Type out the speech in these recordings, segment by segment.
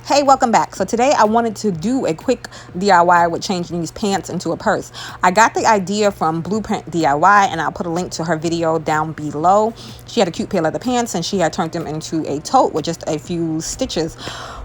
Hey, welcome back. So today I wanted to do a quick DIY with changing these pants into a purse. I got the idea from Blueprint DIY, and I'll put a link to her video down below. She had a cute pair of leather pants and she had turned them into a tote with just a few stitches.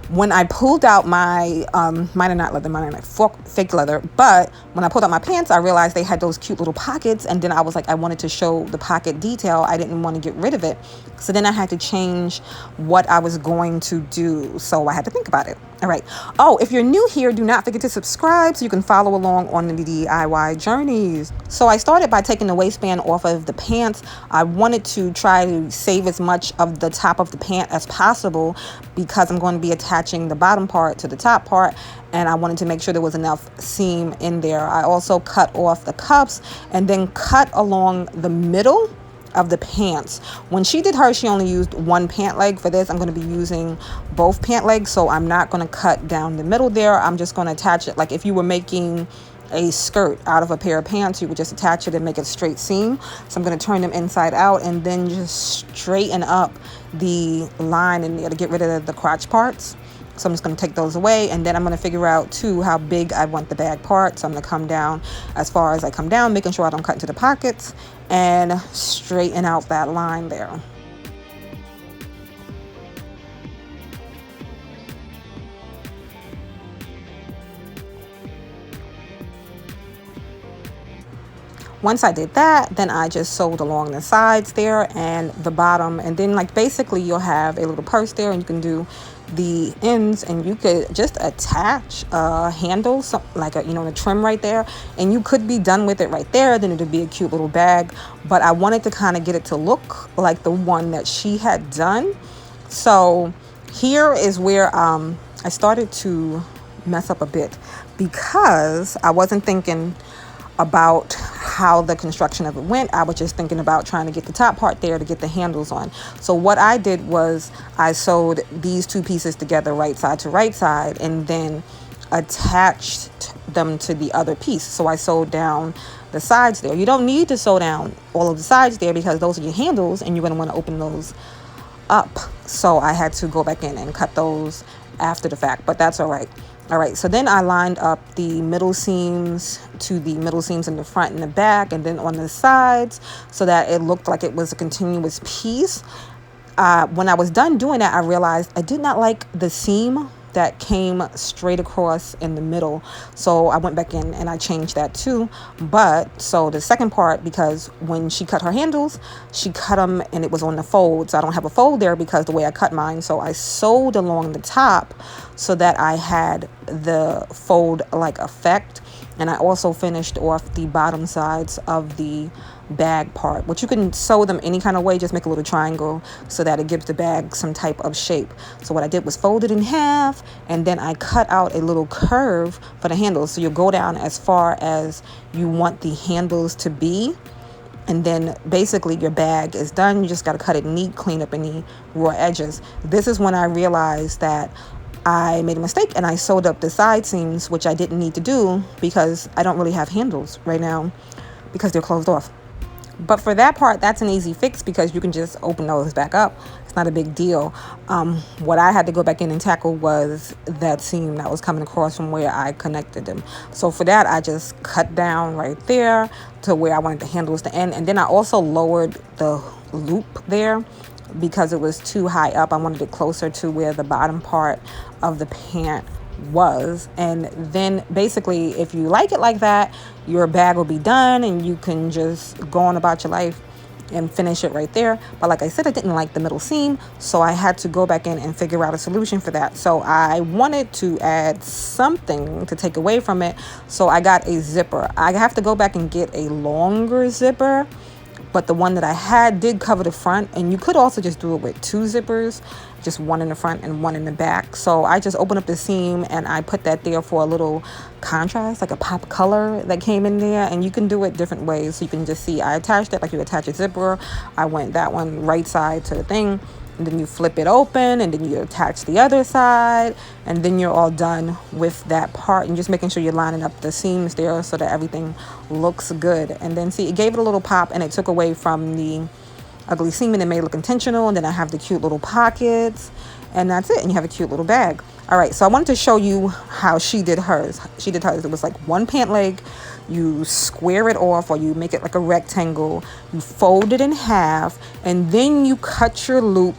When I pulled out my, mine are not leather, mine are like fake leather, but when I pulled out my pants, I realized they had those cute little pockets, and then I was like, I wanted to show the pocket detail. I didn't want to get rid of it. So then I had to change what I was going to do. So I had to think about it. All right. Oh, if you're new here, do not forget to subscribe so you can follow along on the DIY journeys. So I started by taking the waistband off of the pants. I wanted to try to save as much of the top of the pant as possible because I'm going to be attaching the bottom part to the top part, and I wanted to make sure there was enough seam in there. I also cut off the cuffs and then cut along the middle of the pants. When she did hers, she only used one pant leg. For this, I'm going to be using both pant legs, so I'm not going to cut down the middle there. I'm just going to attach it like if you were making a skirt out of a pair of pants, you would just attach it and make a straight seam. So I'm going to turn them inside out and then just straighten up the line in there to get rid of the crotch parts. So I'm just going to take those away, and then I'm going to figure out too how big I want the bag part. So I'm going to come down as far as I come down, making sure I don't cut into the pockets, and straighten out that line there. Once I did that, then I just sewed along the sides there and the bottom, and then like basically you'll have a little purse there, and you can do the ends, and you could just attach a handle, like a a trim right there, and you could be done with it right there. Then it'd be a cute little bag. But I wanted to kind of get it to look like the one that she had done. So here is where I started to mess up a bit, because I wasn't thinking about how the construction of it went. I was just thinking about trying to get the top part there to get the handles on. So what I did was I sewed these two pieces together right side to right side, and then attached them to the other piece. So I sewed down the sides there. You don't need to sew down all of the sides there because those are your handles and you're going to want to open those up. So I had to go back in and cut those after the fact, but that's all right. All right, so then I lined up the middle seams to the middle seams in the front and the back, and then on the sides, so that it looked like it was a continuous piece. When I was done doing that, I realized I did not like the seam that came straight across in the middle. So I went back in and I changed that too. But so the second part, because when she cut her handles, she cut them and it was on the fold. So I don't have a fold there because the way I cut mine. So I sewed along the top so that I had the fold like effect. And I also finished off the bottom sides of the bag part, which you can sew them any kind of way. Just make a little triangle so that it gives the bag some type of shape. So what I did was fold it in half, and then I cut out a little curve for the handles. So you'll go down as far as you want the handles to be, and then basically your bag is done. You just got to cut it neat, clean up any raw edges. This is when I realized that I made a mistake and I sewed up the side seams, which I didn't need to do because I don't really have handles right now because they're closed off. But for that part, that's an easy fix because you can just open those back up. It's not a big deal. What I had to go back in and tackle was that seam that was coming across from where I connected them. So for that, I just cut down right there to where I wanted the handles to end. And then I also lowered the loop there because it was too high up. I wanted it closer to where the bottom part of the pant was. And then basically, if you like it like that, your bag will be done and you can just go on about your life and finish it right there. But like I said, I didn't like the middle seam, so I had to go back in and figure out a solution for that. So I wanted to add something to take away from it, so I got a zipper. I have to go back and get a longer zipper, but the one that I had did cover the front, and you could also just do it with two zippers, just one in the front and one in the back. So I just opened up the seam and I put that there for a little contrast, like a pop color that came in there. And you can do it different ways. So you can just see I attached it like you attach a zipper. I went that one right side to the thing, and then you flip it open, and then you attach the other side, and then you're all done with that part. And just making sure you're lining up the seams there so that everything looks good. And then see, it gave it a little pop, and it took away from the ugly seam, and it may look intentional. And then I have the cute little pockets, and that's it. And you have a cute little bag. All right, so I wanted to show you how she did hers. It was like one pant leg. You square it off, or you make it like a rectangle. You fold it in half, and then you cut your loop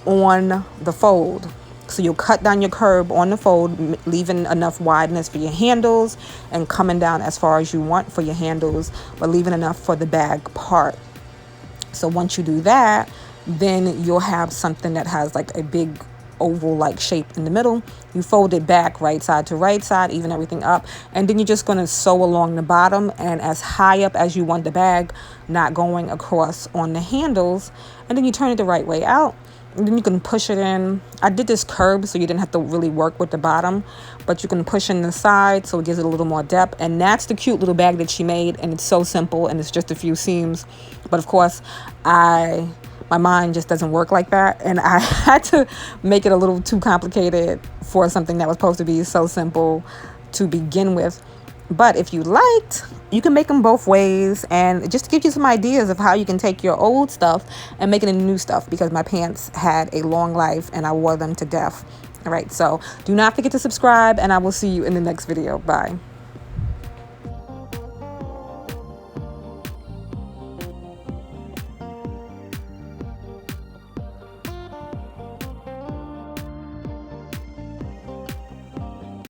on the fold. So you'll cut down your curb on the fold, leaving enough wideness for your handles and coming down as far as you want for your handles, but leaving enough for the bag part. So once you do that, then you'll have something that has like a big oval like shape in the middle. You fold it back right side to right side, even everything up, and then you're just going to sew along the bottom and as high up as you want the bag, not going across on the handles, and then you turn it the right way out. And then you can push it in. I did this curb so you didn't have to really work with the bottom, but you can push in the side so it gives it a little more depth. And that's the cute little bag that she made, and it's so simple, and it's just a few seams. But of course, my mind just doesn't work like that, and I had to make it a little too complicated for something that was supposed to be so simple to begin with. But if you liked, you can make them both ways, and just to give you some ideas of how you can take your old stuff and make it into new stuff, because my pants had a long life and I wore them to death. All right, so do not forget to subscribe, and I will see you in the next video. Bye.